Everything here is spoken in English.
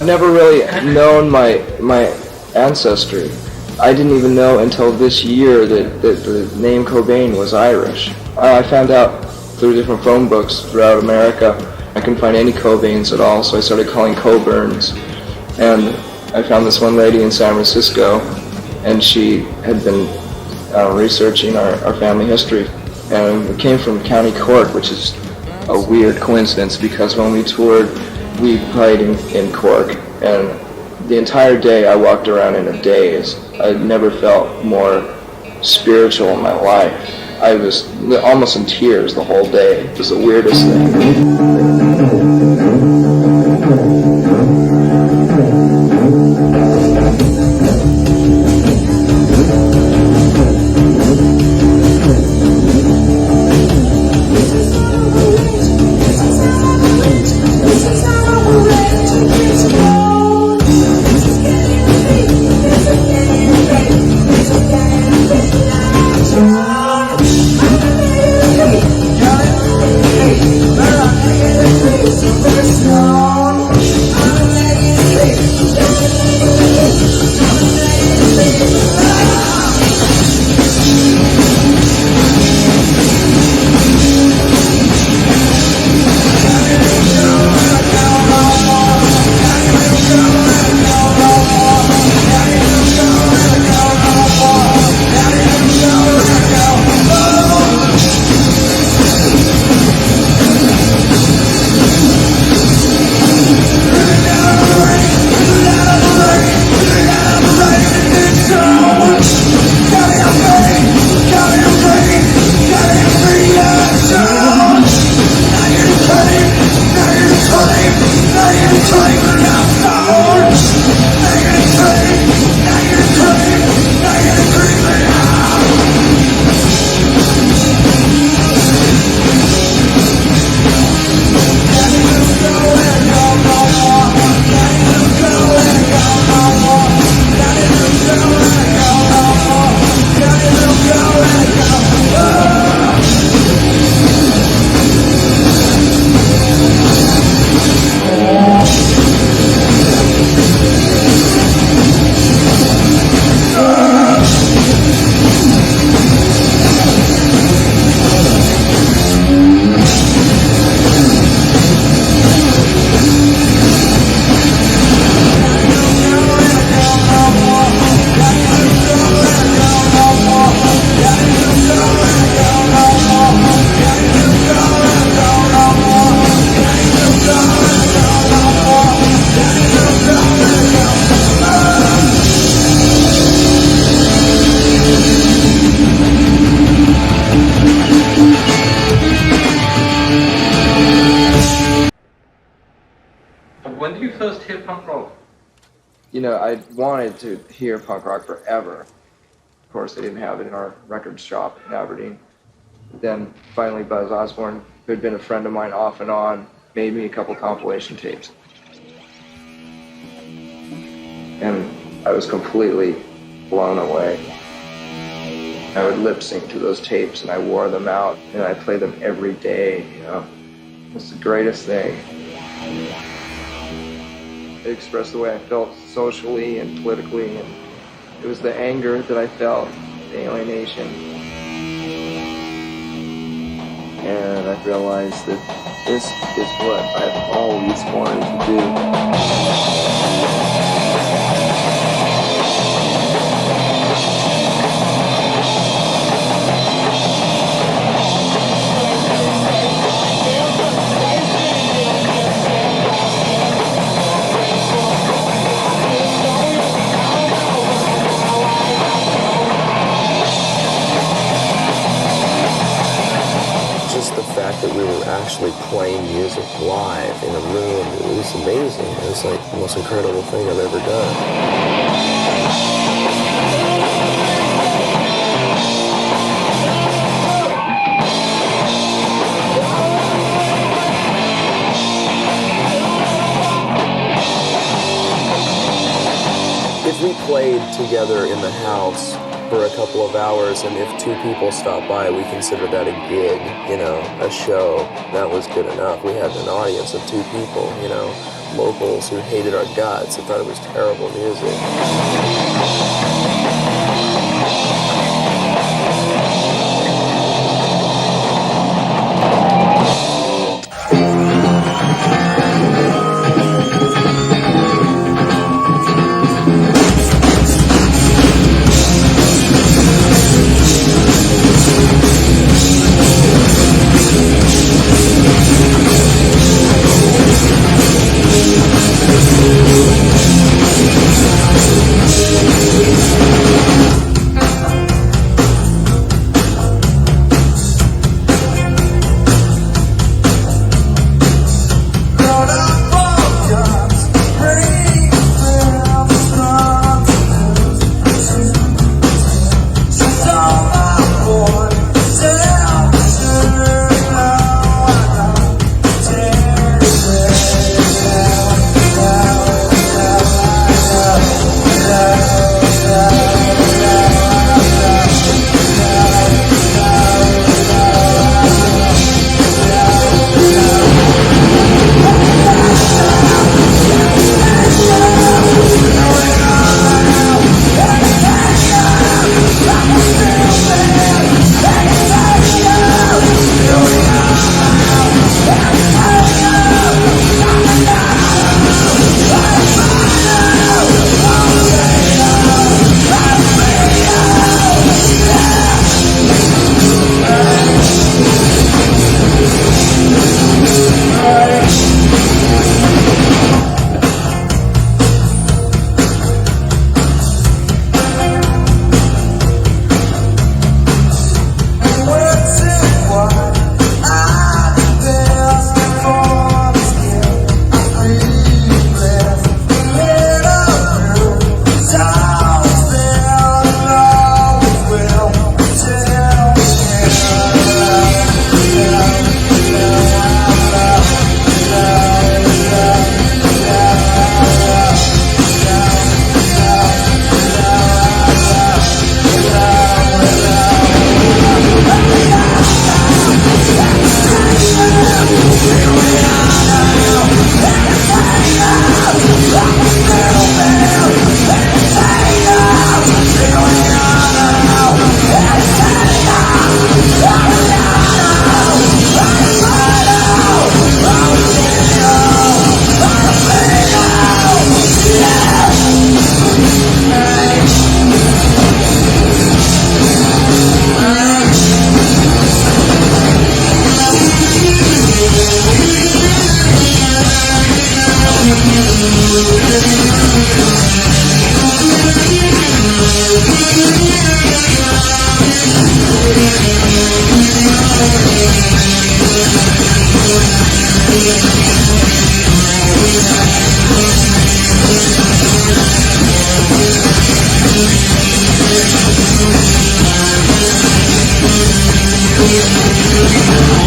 Never really known my ancestry. I didn't even know until this year that the name Cobain was Irish. I found out through different phone books throughout America. I couldn't find any Cobains at all, so I started calling Coburns. And I found this one lady in San Francisco, and she had been researching our family history. And we came from County Cork, which is a weird coincidence because when we toured, we played in Cork, and the entire day I walked around in a daze. I never felt more spiritual in my life. I was almost in tears the whole day. It was the weirdest thing. When did you first hear punk rock? You know, I wanted to hear punk rock forever. Of course, they didn't have it in our record shop in Aberdeen. Then finally Buzz Osborne, who had been a friend of mine off and on, made me a couple compilation tapes. And I was completely blown away. I would lip sync to those tapes and I wore them out and I played them every day, you know. It was the greatest thing. It expressed the way I felt socially and politically, and it was the anger that I felt, the alienation. And I realized that this is what I've always wanted to do. That we were actually playing music live in a room, it was amazing. It was like the most incredible thing I've ever done. If we played together in the house for a couple of hours, and if two people stopped by, we considered that a gig, you know, a show. That was good enough. We had an audience of two people, you know. locals who hated our guts and thought it was terrible music. Yeah.